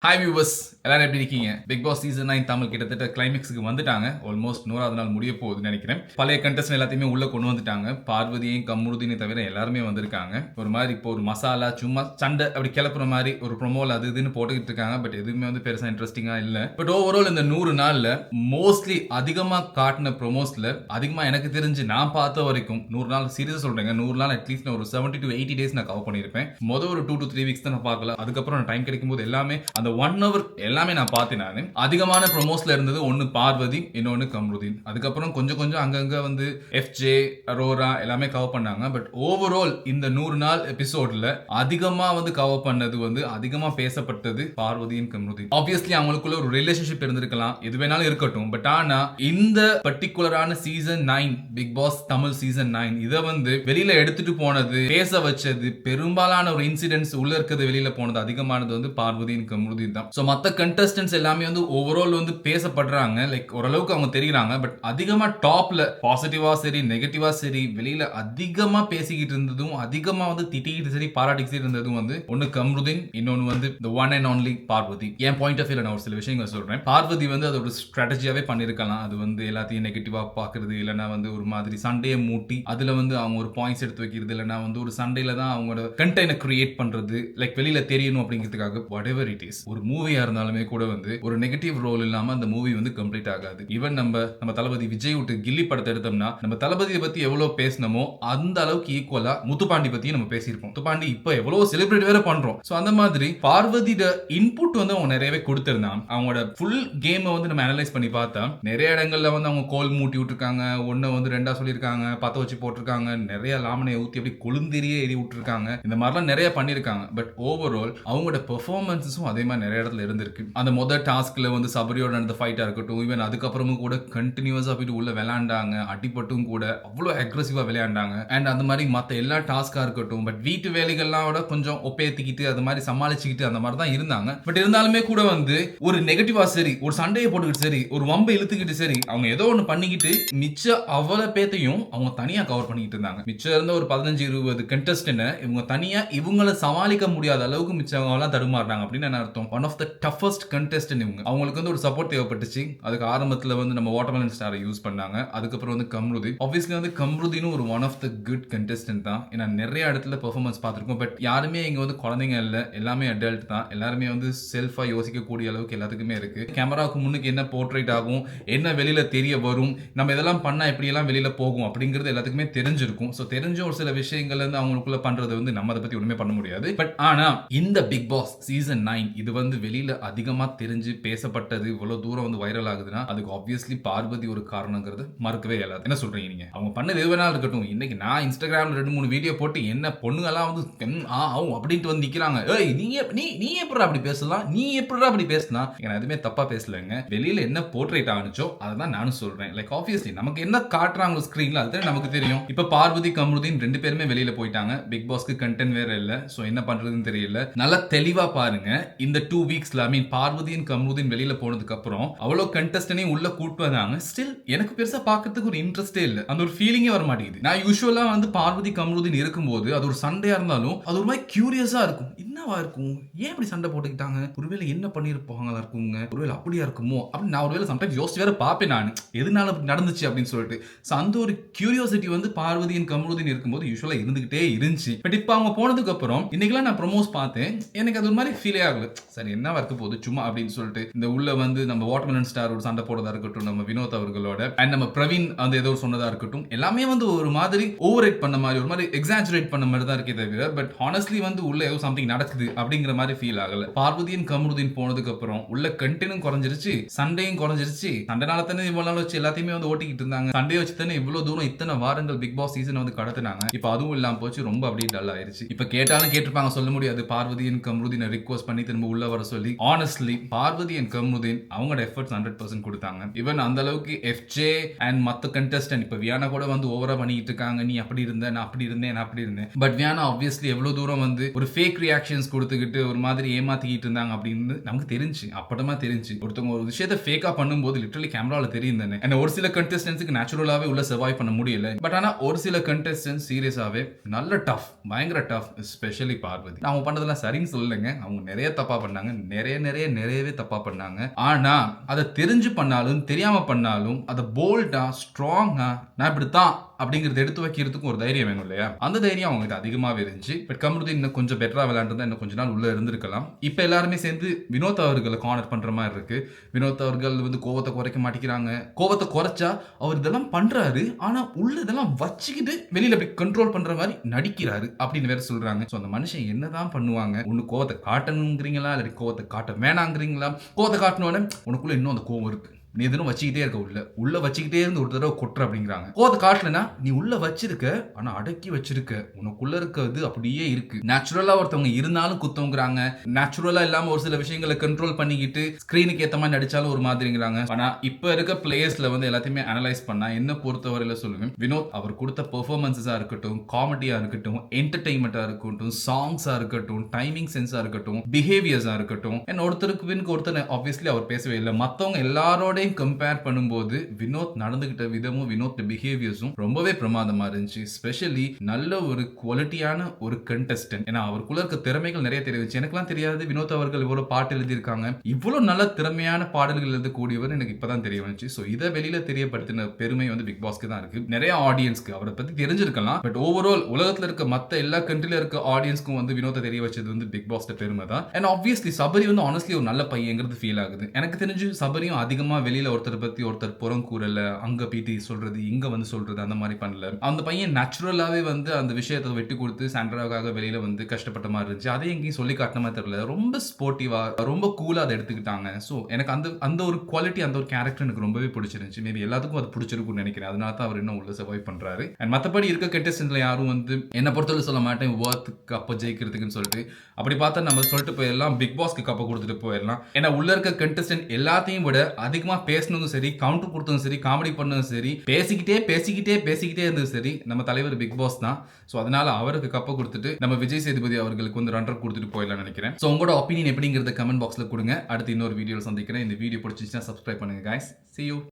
Hi viewers, எல்லாரும் எப்படி இருக்கீங்க? பிக் பாஸ் சீசன் 9 தமிழ் கிட்டத்தட்ட கிளைமேக்ஸுக்கு வந்துட்டாங்க. ஆல்மோஸ்ட் 100வது நாள் முடிய போகுதுன்னு நினைக்கிறேன். பழைய கண்டஸ்டன் எல்லாத்தையுமே உள்ள கொண்டு வந்துட்டாங்க. பார்வதியையும் கம்ருதீனையும் தவிர எல்லாருமே வந்திருக்காங்க. ஒரு மாதிரி இப்போ ஒரு மசாலா சும்மா சண்டை அப்படி கிளப்புற மாதிரி ஒரு ப்ரொமோல அது இதுன்னு போட்டுக்கிட்டு இருக்காங்க. பட் எதுவுமே வந்து பெருசா இன்ட்ரெஸ்டிங்கா இல்ல. பட் ஓவரால் இந்த 100 நாள்ல மோஸ்ட்லி அதிகமா காட்டின ப்ரொமோஸ்ல அதிகமா எனக்கு தெரிஞ்சு நான் பார்த்த வரைக்கும் 100 நாள் சீரியஸா சொல்றேங்க. 100 நாள் அட்லீஸ்ட் ஒரு 70 to 80 டேஸ் நான் கவர் பண்ணியிருப்பேன். மொதல் ஒரு 2 to 3 வீக்ஸ் தான் நான் பார்க்கல. அதுக்கப்புறம் நான் டைம் கிடைக்கும் போது எல்லாமே அந்த 1 hour எல்லாமே நான் பார்த்தேன். நான் அதிகமான ப்ரோமோஸ்ல இருந்தது ஒன்னு பார்வதி, இன்னொன்னு கம்ருதீன். அதுக்கப்புறம் கொஞ்சம் கொஞ்சம் அங்கங்க வந்து எஃப்ஜே, அரோரா எல்லாமே கவர் பண்ணாங்க. பட் ஓவரால் இந்த 100 நாள் எபிசோட்ல அதிகமா வந்து கவர் பண்ணது வந்து அதிகமா பேசப்பட்டது பார்வதியின் கம்ருதீன். ஆப்வியஸ்லி அவங்களுக்குள்ள ஒரு ரிலேஷன்ஷிப் இருந்திருக்கலாம், எது வேணாலும் இருக்கட்டும். பட் ஆனா இந்த பர்டிகுலரான season 9 Bigg Boss Tamil season 9 இதை வந்து வெளியில எடுத்துட்டு போனது, பேச வச்சது, பெரும்பாலான ஒரு இன்சிடென்ட்ஸ் உள்ள இருக்கிறது வெளியில போனது அதிகமானது வந்து பார்வதியின் கம்ருதீன் தான். சோ மத்த கண்டஸ்டன்ட்ஸ் எல்லாமே வந்து ஓவரால் வந்து பேசப்படுறாங்க, லைக் ஓரளவுக்கு அவங்க தெரியுறாங்க. பட் அதிகமா டாப்ல பாசிட்டிவா சரி நெகட்டிவா சரி வெளியில அதிகமா பேசிக்கிட்டு இருந்ததும், அதிகமா வந்து திட்டிக்கிட்டு சரி பாராட்டிக்கிட்டு இருந்ததும் வந்து ஒன்னு கம்ருதீன், இன்னொன்னு வந்து the one and only Parvathi. என் பாயிண்ட் ஆஃப் வியூல நான் ஒரு சில விஷயங்கள் சொல்றேன். பார்வதி வந்து அது ஒரு ஸ்ட்ராட்டஜியாவே பண்ணிருக்கலாம். அது வந்து எல்லாத்தையும் நெகட்டிவா பாக்குறது, இல்லைன்னா வந்து ஒரு மாதிரி சண்டையை மூட்டி அதுல வந்து அவங்க ஒரு பாயிண்ட்ஸ் எடுத்து வைக்கிறது, இல்லைன்னா வந்து ஒரு சண்டையில தான் அவங்களோட கண்டென்ட் கிரியேட் பண்றது, லைக் வெளியில தெரியணும் அப்படிங்கிறதுக்காக whatever it is. ஒரு மூவியா இருந்தாலுமே கூட வந்து ஒரு நெகட்டிவ் ரோல் இல்லாம அந்த மூவி வந்து கம்ப்ளீட் ஆகாது. ஈவன் நம்ம தளபதி விஜய் விட்டு கில்லி படத்தை எடுத்தோம்னா நம்ம தளபதியை பத்தி எவ்வளவு பேசணுமோ அந்த அளவுக்கு ஈக்குவலா முத்துப்பாண்டி பத்தி நம்ம பேசியிருப்போம். முத்துப்பாண்டி இப்ப எவ்வளவு செலிபிரேட் வேற பண்றோம். சோ அந்த மாதிரி பார்வதியோட இன்புட் வந்து அவங்க நிறையவே கொடுத்திருந்தாங்க. அவங்களோட ஃபுல் கேம் வந்து நம்ம அனலைஸ் பண்ணி பார்த்தா நிறைய இடங்கள்ல வந்து அவங்க கோல் மூட்டி விட்டுருக்காங்க, ஒன்னு வந்து ரெண்டா சொல்லியிருக்காங்க, பத்த வச்சு போட்டிருக்காங்க, நிறைய லாமனையை ஊத்தி அப்படி கொழுந்திரியே எரி விட்டுருக்காங்க. இந்த மாதிரிலாம் நிறைய பண்ணிருக்காங்க. பட் ஓவரால் அவங்களோட பெர்ஃபார்மன்ஸும் அதே மாதிரி நிறைய இடத்துல இருந்திருக்கு. அந்த முதல் டாஸ்க்ல வந்து சபரியோட நடந்த ஃபைட்டா இருக்கட்டும், ஈவன் அதுக்கப்புறமும் கூட கண்டினியூஸா போயிட்டு உள்ள விளையாண்டாங்க, அடிபட்டும் கூட அவ்வளோ அக்ரெசிவா விளையாண்டாங்க. அண்ட் அந்த மாதிரி மற்ற எல்லா டாஸ்கா இருக்கட்டும், பட் வீட்டு வேலைகள்லாம் விட கொஞ்சம் ஒப்பேத்திக்கிட்டு அது மாதிரி சமாளிச்சுக்கிட்டு அந்த மாதிரி தான் இருந்தாங்க. பட் இருந்தாலுமே கூட வந்து ஒரு நெகட்டிவா சரி, ஒரு சண்டையை போட்டுக்கிட்டு சரி, ஒரு வம்பை இழுத்துக்கிட்டு சரி, அவங்க ஏதோ ஒன்று பண்ணிக்கிட்டு மிச்ச அவ்வளவு பேத்தையும் அவங்க தனியா கவர் பண்ணிக்கிட்டு இருந்தாங்க. மிச்சம் இருந்த ஒரு 15-20 கண்டஸ்டன்ட் இவங்க தனியா இவங்களை சமாளிக்க முடியாத அளவுக்கு மிச்சவங்க எல்லாம் தடுமாறுறாங்க அப்படின்னு என்ன அர்த்தம்? One of the toughest contestant இவங்க. அவங்களுக்கு வந்து ஒரு சப்போர்ட் தேவைப்பட்டுச்சு. அதுக்கு ஆரம்பத்துல வந்து நம்ம வாட்டர்மெலன் ஸ்டாரை யூஸ் பண்ணாங்க. அதுக்கப்புறம் வந்து கம்ருதீன். ஆப்வியஸ்லி வந்து கம்ருதீனும் ஒரு one of the good contestant தான். ஏன்னா நிறைய இடத்துல பெர்ஃபார்மன்ஸ் பார்த்திருக்கோம். பட் யாருமே இங்க வந்து குழந்தைங்க இல்ல, எல்லாமே அடல்ட் தான். எல்லாருமே வந்து செல்ஃபா யோசிக்கக்கூடிய அளவுக்கு எல்லாத்துக்குமே இருக்கு. கேமராவுக்கு முன்னுக்கு என்ன போர்ட்ரேட் ஆகும், என்ன வெளியில தெரிய வரும், நம்ம இதெல்லாம் பண்ணா எப்படி எல்லாம் வெளியில போகும் அப்படிங்கிறது எல்லாத்துக்குமே தெரிஞ்சிருக்கும். சோ தெரிஞ்ச ஒரு சில விஷயங்கள் வந்து அவங்களுக்குள்ள பண்றது வந்து நம்ம அதை பத்தி ஒண்ணுமே பண்ண முடியாது. பட் ஆனா இந்த பிக் பாஸ் சீசன் 9 இது வந்து வெளியில அதிகமா தெரிஞ்சு பேசப்பட்டது, இவ்வளவு தூரம் வந்து வைரல் ஆகுதுன்னா அதுக்கு ஆப்வியஸ்லி பார்வதி ஒரு காரணங்கிறது மறுக்கவே இயலாது. என்ன சொல்றீங்க நீங்க? அவங்க பண்ணது எது வேணாலும் இருக்கட்டும். இன்னைக்கு நான் இன்ஸ்டாகிராம்ல 2-3 வீடியோ போட்டு என்ன பொண்ணுங்கெல்லாம் வந்து அப்படின்ட்டு வந்து நிக்கிறாங்க. ஏய் நீ எப்படி அப்படி பேசலாம், நீ எப்படி அப்படி பேசலாம்? நான் எதுவுமே தப்பா பேசலங்க. வெளியில என்ன போர்ட்ரேட் ஆனிச்சோ அதான் நானும் சொல்றேன். லைக் ஆப்வியஸ்லி நமக்கு என்ன காட்டுறாங்க ஸ்கிரீன்ல அதுதான் நமக்கு தெரியும். இப்ப பார்வதி கம்ருதீன் 2 பேருமே வெளியில போயிட்டாங்க. பிக் பாஸ்க்கு கண்டென்ட் வேற இல்ல. சோ என்ன பண்றதுன்னு தெரியல. நல்லா தெளிவா பாருங்க. இந்த 2 வீக்ஸ்ல பார்வதியின் கம்ருதீன் வெளியில போனதுக்கு அப்புறம் அவ்வளவு கண்டஸ்டன்டையும் உள்ள கூட்டு வந்தாங்க. ஸ்டில் எனக்கு பெருசா பார்க்கிறதுக்கு ஒரு இன்ட்ரெஸ்டே இல்ல. அந்த ஒரு ஃபீலிங்கே வர மாட்டேங்குது. நான் யூசுவலா வந்து பார்வதி கம்ருதீன் இருக்கும்போது அது ஒரு சண்டையா இருந்தாலும் அது ஒரு மாதிரி கியூரியஸா இருக்கும். என்னவா இருக்கும், ஏன் இப்படி சண்டை போட்டுக்கிட்டாங்க, ஒருவேளை என்ன பண்ணிருப்பாங்களா இருக்குங்க, ஒருவேளை அப்படியா இருக்குமோ அப்படின்னு நான் ஒருவேளை சம்டைம்ஸ் யோசிச்சு வேற பார்ப்பேன் நான், எதனால நடந்துச்சு அப்படின்னு சொல்லிட்டு. அந்த ஒரு கியூரியாசிட்டி வந்து பார்வதியின் கம்ருதீன் இருக்கும்போது யூசுவலா இருந்துகிட்டே இருந்துச்சு. பட் இப்போ அவங்க போனதுக்கு அப்புறம் இன்னைக்கெல்லாம் நான் ப்ரோமோஸ் பார்த்தேன், எனக்கு அது ஒரு மாதிரி ஃபீலே ஆகல. சரி என்னவா இருக்க போகுது சும்மா அப்படின்னு சொல்லிட்டு. இந்த உள்ள வந்து நம்ம வாட்டர்மெலன் ஸ்டார் ஒரு சண்டை போடுறதா இருக்கட்டும், நம்ம வினோத் அவர்களோட அண்ட் நம்ம பிரவீன் அந்த ஏதோ சொன்னதா இருக்கட்டும், எல்லாமே வந்து ஒரு மாதிரி ஓவர் ரேட் பண்ண மாதிரி, ஒரு மாதிரி எக்ஸாஜரேட் பண்ண மாதிரி தான் இருக்கே தவிர பட் ஹானஸ்ட்லி வந்து உள்ள ஏதோ சம்திங் நடக்குது அப்படிங்கிற மாதிரி ஃபீல் ஆகல. பார்வதியின் கம்ருதீன் போனதுக்கு அப்புறம் உள்ள கண்டென்ட்டும் குறைஞ்சிருச்சு, சண்டையும் குறைஞ்சிருச்சு. சண்டைனால தானே இவ்வளவு நாள் வச்சு எல்லாத்தையுமே வந்து ஓட்டிக்கிட்டு இருந்தாங்க. சண்டையை வச்சு தானே இவ்வளவு தூரம் இத்தனை வாரங்கள் பிக் பாஸ் சீசன் வந்து கடத்தினாங்க. இப்போ அதுவும் இல்லாம போச்சு, ரொம்ப அப்படியே டல் ஆயிருச்சு. இப்ப கேட்டாலும் கேட்டிருப்பாங்க, சொல்ல முடியாது. பார்வதியின் கம்ருதீனை ரிக்வெஸ்ட் பண்ணி திரும்ப உள்ள வர சொல்லி ஆனஸ்ட்லி பார்வதி அண்ட் கம்ருதீன் அவங்களோட எஃபர்ட்ஸ் 100% கொடுத்தாங்க. ஈவன் அந்த அளவுக்கு எஃப்ஜே அண்ட் மத்த கண்டஸ்டன்ட் இப்ப வியானா கூட வந்து ஓவரா பண்ணிட்டு இருக்காங்க. நீ அப்படி இருந்த, நான் அப்படி இருந்தேன், நான் அப்படி இருந்தேன். பட் வியானா ஆப்வியஸ்லி எவ்வளவு தூரம் வந்து ஒரு ஃபேக் ரியாக்ஷன்ஸ் கொடுத்துக்கிட்டு ஒரு மாதிரி ஏமாத்திக்கிட்டு இருந்தாங்க அப்படின்னு நமக்கு தெரிஞ்சு, அப்படமா தெரிஞ்சு. ஒருத்தவங்க ஒரு விஷயத்தை ஃபேக்கா பண்ணும்போது லிட்டரலி கேமரால தெரியும் தானே. அண்ட் ஒரு சில கண்டஸ்டன்ஸ்க்கு நேச்சுரலாவே உள்ள சர்வைவ் பண்ண முடியல. பட் ஆனா ஒரு சில கண்டஸ்டன்ட் சீரியஸாவே நல்ல டஃப், பயங்கர டஃப், எஸ்பெஷலி பார்வதி. அவங்க பண்ணதெல்லாம் சரின்னு சொல்லுங்க, அவங்க நிறைய தப்பா பண்ணாங்க. பண்ணாங்க, நிறையவே தப்பா பண்ணாங்க. ஆனா அதை தெரிஞ்சு பண்ணாலும் தெரியாம பண்ணாலும் அதை போல்டா ஸ்ட்ராங்கா நான் இப்படித்தான் அப்படிங்கறது எடுத்து வைக்கிறதுக்கு ஒரு தைரியம் வேணும் இல்லையா? அந்த தைரியம் அவங்ககிட்ட அதிகமாவே இருந்துச்சு. பட் கமருதீன் இன்னும் கொஞ்சம் பெட்டரா விளையாண்டுருந்தா இன்னும் கொஞ்ச நாள் உள்ள இருந்திருக்கலாம். இப்ப எல்லாருமே சேர்ந்து வினோத் அவர்களை கார்னர் பண்ற மாதிரி இருக்கு. வினோத் அவர்கள் வந்து கோவத்தை குறைக்க மாட்டேங்கிறாங்க. கோவத்தை குறைச்சா அவர் இதெல்லாம் பண்றாரு, ஆனா உள்ள இதெல்லாம் வச்சுக்கிட்டு வெளியில அப்படி கண்ட்ரோல் பண்ற மாதிரி நடிக்கிறாரு அப்படின்னு வேற சொல்றாங்க. சோ அந்த மனுஷன் என்னதான் பண்ணுவாங்க? ஒண்ணு கோவத்தை காட்டணுங்கிறீங்களா, இல்லாட்டி கோவத்தை காட்ட வேணாங்கிறீங்களா? கோவத்தை காட்டணும்னு உனக்குள்ள இன்னும் அந்த கோவம் இருக்கு, நீ எதுவும் வச்சுக்கிட்டே இருக்க, உள்ள வச்சுக்கிட்டே இருந்து ஒரு தடவை கொட்டுற அப்படிங்கிறாங்க. கோவத்தை காட்டலனா நீ உள்ள வச்சிருக்க, ஆனா அடக்கி வச்சிருக்க, உனக்குள்ள இருக்கிறது அப்படியே இருக்கு. நேச்சுரலா ஒருத்தவங்க இருந்தாலும் குத்தவங்கிறாங்க, நேச்சுரலா இல்லாம ஒரு சில விஷயங்களை கண்ட்ரோல் பண்ணிக்கிட்டு ஸ்கிரீனுக்கு ஏத்த மாதிரி நடிச்சாலும் ஒரு மாதிரிங்கிறாங்க. ஆனா இப்ப இருக்க பிளேயர்ஸ்ல வந்து எல்லாத்தையுமே அனலைஸ் பண்ணா என்ன பொறுத்தவரையில சொல்லுவேன், வினோத் அவர் கொடுத்த பெர்ஃபார்மன்ஸா இருக்கட்டும், காமெடியா இருக்கட்டும், என்டர்டைன்மெண்டா இருக்கட்டும், சாங்ஸா இருக்கட்டும், டைமிங் சென்ஸா இருக்கட்டும், பிஹேவியர்ஸா இருக்கட்டும், ஒருத்தருக்கு ஒருத்தர் ஆப்வியஸ்லி அவர் பேசவே இல்லை. மத்தவங்க எல்லாரோட கம்பேர் பண்ணும்போது வினோத் நடந்துகிட்ட விதமும் வினோத் பிஹேவியர்ஸும் ரொம்பவே பிரமாதமா இருந்துச்சு. ஸ்பெஷலி நல்ல ஒரு குவாலிட்டியான ஒரு கண்டெஸ்டன்ட். ஏன்னா அவருக்குள்ள இருக்க திறமைகள் நிறைய தெரிவிச்சு. எனக்குலாம் தெரியாது வினோத் அவர்கள் இவ்வளவு பாட்டு எழுதியிருக்காங்க, இவ்வளவு நல்ல திறமையான பாடல்கள் எழுதக்கூடியவர் எனக்கு இப்பதான் தெரிய வந்துச்சு. ஸோ இதை வெளியில தெரியப்படுத்தின பெருமை வந்து பிக் பாஸ்க்கு தான் இருக்கு. நிறைய ஆடியன்ஸ்க்கு அவரை பத்தி தெரிஞ்சிருக்கலாம், பட் ஓவரால் உலகத்துல இருக்க மத்த எல்லா கண்ட்ரில இருக்க ஆடியன்ஸ்க்கும் வந்து வினோத்தை தெரிய வச்சது வந்து பிக் பாஸ் பெருமை தான். அண்ட் ஆப்வியஸ்லி சபரி வந்து ஆனஸ்ட்லி ஒரு நல்ல பையங்கிறது ஃபீல் ஆகுது. எனக்கு தெரிஞ்சு சபரியும் அதிகமா வெளியில ஒருத்தர் பத்தி ஒருத்தர் புறங்கூறல, அங்க பீட்டி சொல்றது இங்க வந்து சொல்றது அந்த மாதிரி பண்ணல. அந்த பையன் நேச்சுரலாவே வந்து அந்த விஷயத்தை வெட்டி கொடுத்து சாண்ட்ராவுக்காக வெளியில வந்து கஷ்டப்பட்ட மாதிரி இருந்துச்சு. அதை எங்கேயும் சொல்லி காட்டின மாதிரி தெரியல, ரொம்ப ஸ்போர்ட்டிவா ரொம்ப கூலா அதை எடுத்துக்கிட்டாங்க. ஸோ எனக்கு அந்த ஒரு குவாலிட்டி, அந்த ஒரு கேரக்டர் எனக்கு ரொம்பவே பிடிச்சிருந்துச்சு. மேபி எல்லாத்துக்கும் அது பிடிச்சிருக்கும்னு நினைக்கிறேன். அதனால தான் அவர் இன்னும் உள்ள சர்வைவ் பண்றாரு. அண்ட் மற்றபடி இருக்க கண்டெஸ்டன்ட்ல யாரும் வந்து என்ன பொறுத்தவரை சொல்ல மாட்டேன் வர்த் கப்ப ஜெயிக்கிறதுக்குன்னு சொல்லிட்டு. அப்படி பார்த்தா நம்ம சொல்லிட்டு போயிடலாம் பிக் பாஸ்க்கு கப்ப கொடுத்துட்டு போயிடலாம். ஏன்னா உள்ள இருக்க கண்டெஸ்டன்ட் எல்லாத்தையும் விட அதிகமா பேசணும் சரி, கவுண்டர் கொடுத்ததும் சரி, காமெடி பண்ணதும் சரி, பேசிக்கிட்டே இருந்தது சரி, நம்ம தலைவர் பிக் பாஸ் தான். ஸோ அதனால அவருக்கு கப்ப கொடுத்துட்டு நம்ம விஜய் சேதுபதி அவர்களுக்கு வந்து ரன்னர் கொடுத்துட்டு போயிடலாம் நினைக்கிறேன். ஸோ உங்களோட ஒப்பீனியன் எப்படிங்கிறத கமெண்ட் பாக்ஸ்ல கொடுங்க. அடுத்து இன்னொரு வீடியோவில் சந்திக்கிறேன். இந்த வீடியோ பிடிச்சிச்சுன்னா சப்ஸ்கிரைப் பண்ணுங்க guys. See you.